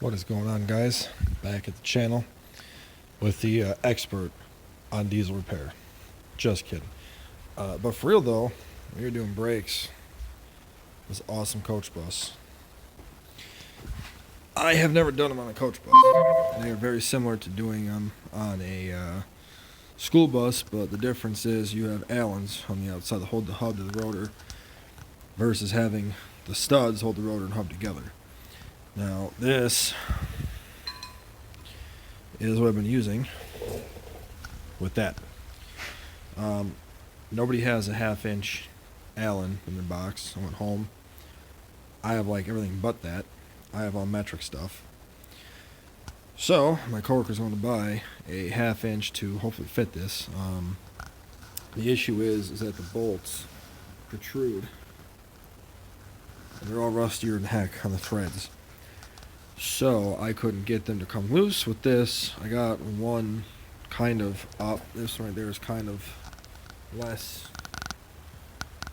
What is going on, guys? Back at the channel with the expert on diesel repair. Just kidding. But for real though, when you're doing brakes, this awesome coach bus. I have never done them on a coach bus. They are very similar to doing them on a school bus, but the difference is you have Allens on the outside that hold the hub to the rotor versus having the studs hold the rotor and hub together. Now this is what I've been using with that. Nobody has a 1/2 inch Allen in their box. I went home. I have like everything but that. I have all metric stuff. So my coworker's going to buy a 1/2 inch to hopefully fit this. The issue is that the bolts protrude. And they're all rustier than heck on the threads. So I couldn't get them to come loose with this. I got one kind of up. This one right there is kind of less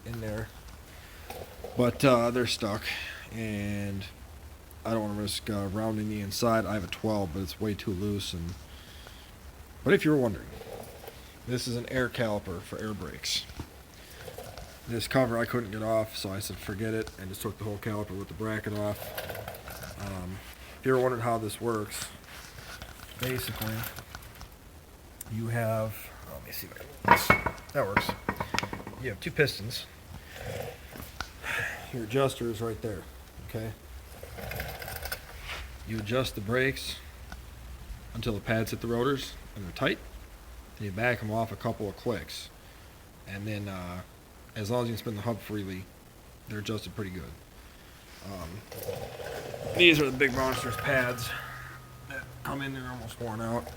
in there. But they're stuck. And I don't want to risk rounding the inside. I have a 12, but it's way too loose. But if you're wondering, this is an air caliper for air brakes. This cover I couldn't get off, so I said forget it and just took the whole caliper with the bracket off. If you're wondering how this works, basically you have, let me see if I can, that works. You have two pistons. Your adjuster is right there, okay? You adjust the brakes until the pads hit the rotors and they're tight. Then you back them off a couple of clicks. And then as long as you can spin the hub freely, they're adjusted pretty good. These are the big monsters pads that come in there almost worn out.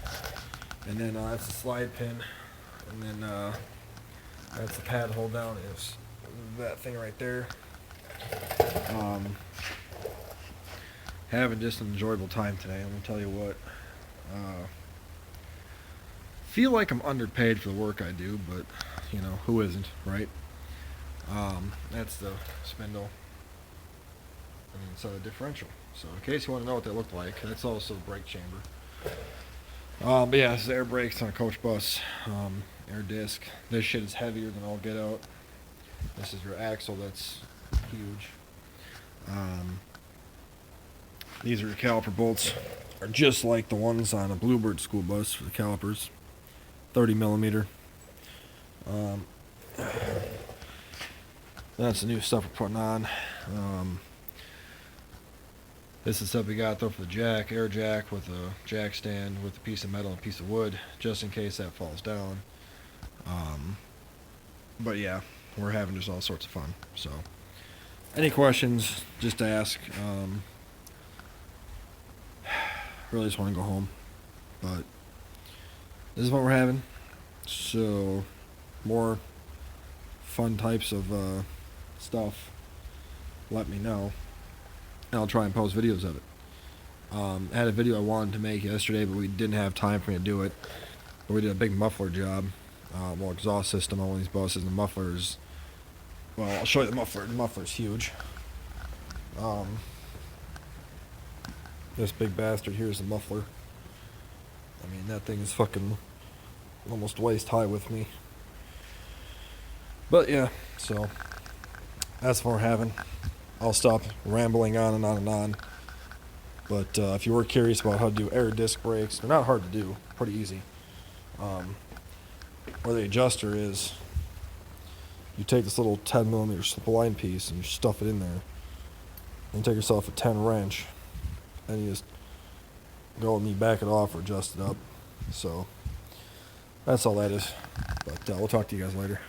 And then that's the slide pin. And then that's the pad hold down is that thing right there. Having just an enjoyable time today. I'm gonna tell you what. Feel like I'm underpaid for the work I do, but you know, who isn't, right? That's the spindle. And so the differential. So in case you want to know what they look like, that's also the brake chamber. But yeah, this is air brakes on a coach bus. Air disc. This shit is heavier than all get out. This is your axle that's huge. These are your caliper bolts. Are just like the ones on a Bluebird school bus for the calipers. 30 millimeter. That's the new stuff we're putting on. This is stuff we got though for the jack, air jack with a jack stand with a piece of metal and a piece of wood, just in case that falls down. But yeah, we're having just all sorts of fun. So, any questions, just ask. Really just want to go home, but this is what we're having. So, more fun types of stuff, let me know. And I'll try and post videos of it. I had a video I wanted to make yesterday, but we didn't have time for me to do it. But we did a big muffler job. Well, exhaust system on one of these buses. The muffler is, well, I'll show you the muffler. The muffler's huge. This big bastard here is the muffler. I mean, that thing is fucking almost waist high with me. But yeah, so that's what we're having. I'll stop rambling on and on and on. But if you were curious about how to do air disc brakes, they're not hard to do. Pretty easy. Where the adjuster is, you take this little 10 millimeter slip line piece and you stuff it in there. And take yourself a 10 wrench. And you just go and you back it off or adjust it up. So that's all that is. But we'll talk to you guys later.